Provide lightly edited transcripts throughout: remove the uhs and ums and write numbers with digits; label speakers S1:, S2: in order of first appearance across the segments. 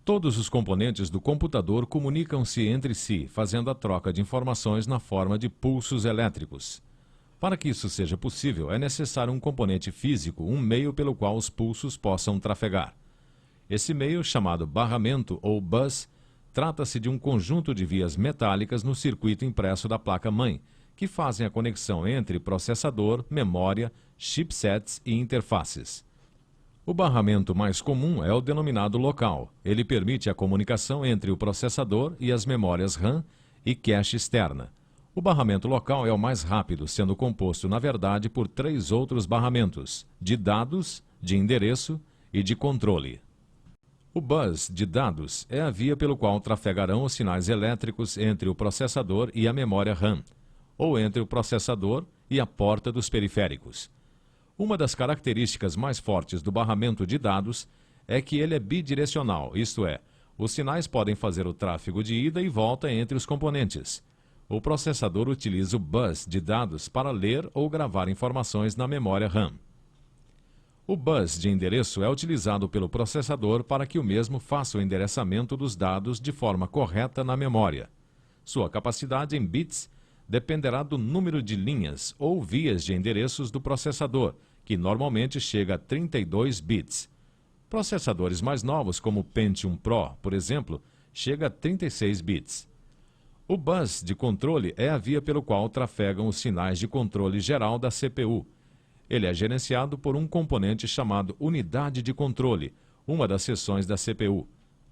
S1: Todos os componentes do computador comunicam-se entre si, fazendo a troca de informações na forma de pulsos elétricos. Para que isso seja possível, é necessário um componente físico, um meio pelo qual os pulsos possam trafegar. Esse meio, chamado barramento ou bus, trata-se de um conjunto de vias metálicas no circuito impresso da placa-mãe, que fazem a conexão entre processador, memória, chipsets e interfaces. O barramento mais comum é o denominado local. Ele permite a comunicação entre o processador e as memórias RAM e cache externa. O barramento local é o mais rápido, sendo composto, na verdade, por 3 outros barramentos: de dados, de endereço e de controle. O bus de dados é a via pelo qual trafegarão os sinais elétricos entre o processador e a memória RAM, ou entre o processador e a porta dos periféricos. Uma das características mais fortes do barramento de dados é que ele é bidirecional, isto é, os sinais podem fazer o tráfego de ida e volta entre os componentes. O processador utiliza o bus de dados para ler ou gravar informações na memória RAM. O bus de endereço é utilizado pelo processador para que o mesmo faça o endereçamento dos dados de forma correta na memória. Sua capacidade em bits dependerá do número de linhas ou vias de endereços do processador, que normalmente chega a 32 bits. Processadores mais novos, como o Pentium Pro, por exemplo, chega a 36 bits. O bus de controle é a via pelo qual trafegam os sinais de controle geral da CPU. Ele é gerenciado por um componente chamado unidade de controle, uma das seções da CPU.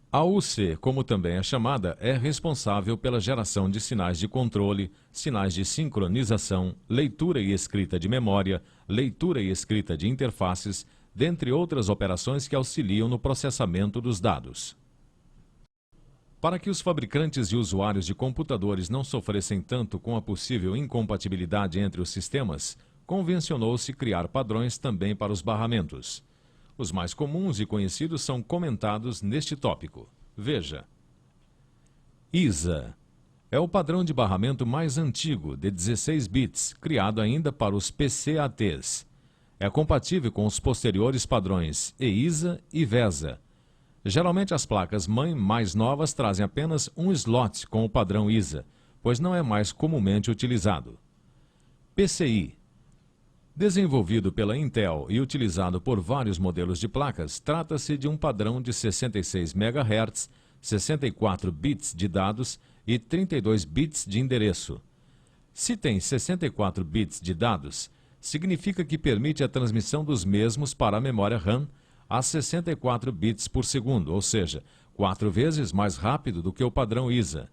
S1: A UC, como também é chamada, é responsável pela geração de sinais de controle, sinais de sincronização, leitura e escrita de memória, leitura e escrita de interfaces, dentre outras operações que auxiliam no processamento dos dados. Para que os fabricantes e usuários de computadores não sofressem tanto com a possível incompatibilidade entre os sistemas, convencionou-se criar padrões também para os barramentos. Os mais comuns e conhecidos são comentados neste tópico. Veja. ISA é o padrão de barramento mais antigo, de 16 bits, criado ainda para os PCATs. É compatível com os posteriores padrões EISA e VESA. Geralmente as placas-mãe mais novas trazem apenas um slot com o padrão ISA, pois não é mais comumente utilizado. PCI. Desenvolvido pela Intel e utilizado por vários modelos de placas, trata-se de um padrão de 66 MHz, 64 bits de dados e 32 bits de endereço. Se tem 64 bits de dados, significa que permite a transmissão dos mesmos para a memória RAM a 64 bits por segundo, ou seja, 4 vezes mais rápido do que o padrão ISA.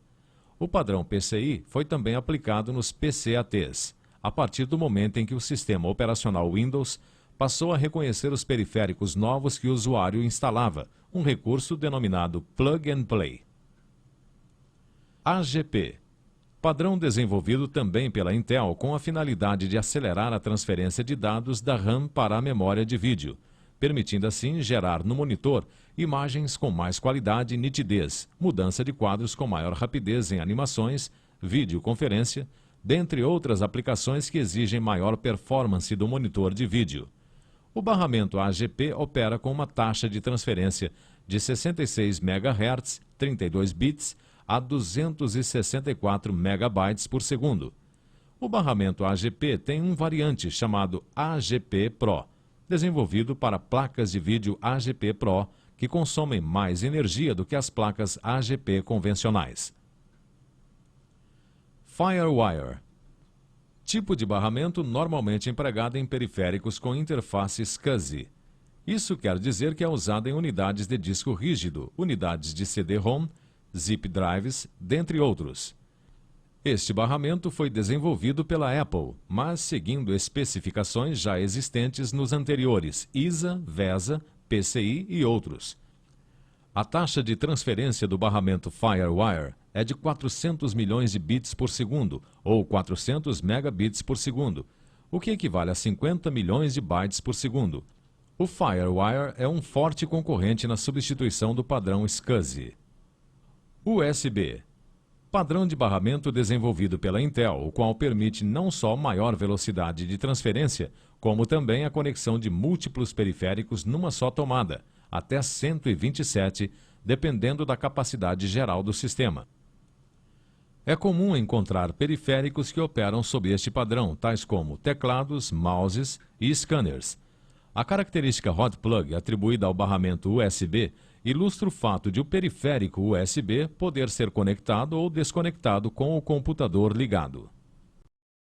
S1: O padrão PCI foi também aplicado nos PCATs, a partir do momento em que o sistema operacional Windows passou a reconhecer os periféricos novos que o usuário instalava, um recurso denominado Plug and Play. AGP. Padrão desenvolvido também pela Intel com a finalidade de acelerar a transferência de dados da RAM para a memória de vídeo, permitindo assim gerar no monitor imagens com mais qualidade e nitidez, mudança de quadros com maior rapidez em animações, videoconferência, dentre outras aplicações que exigem maior performance do monitor de vídeo. O barramento AGP opera com uma taxa de transferência de 66 MHz, 32 bits, a 264 MB por segundo. O barramento AGP tem um variante chamado AGP Pro, desenvolvido para placas de vídeo AGP Pro, que consomem mais energia do que as placas AGP convencionais. Firewire. Tipo de barramento normalmente empregado em periféricos com interface SCSI. Isso quer dizer que é usado em unidades de disco rígido, unidades de CD-ROM, zip drives, dentre outros. Este barramento foi desenvolvido pela Apple, mas seguindo especificações já existentes nos anteriores ISA, VESA, PCI e outros. A taxa de transferência do barramento Firewire é de 400 milhões de bits por segundo, ou 400 megabits por segundo, o que equivale a 50 milhões de bytes por segundo. O Firewire é um forte concorrente na substituição do padrão SCSI. USB. Padrão de barramento desenvolvido pela Intel, o qual permite não só maior velocidade de transferência, como também a conexão de múltiplos periféricos numa só tomada, até 127, dependendo da capacidade geral do sistema. É comum encontrar periféricos que operam sob este padrão, tais como teclados, mouses e scanners. A característica hot plug atribuída ao barramento USB ilustra o fato de o periférico USB poder ser conectado ou desconectado com o computador ligado.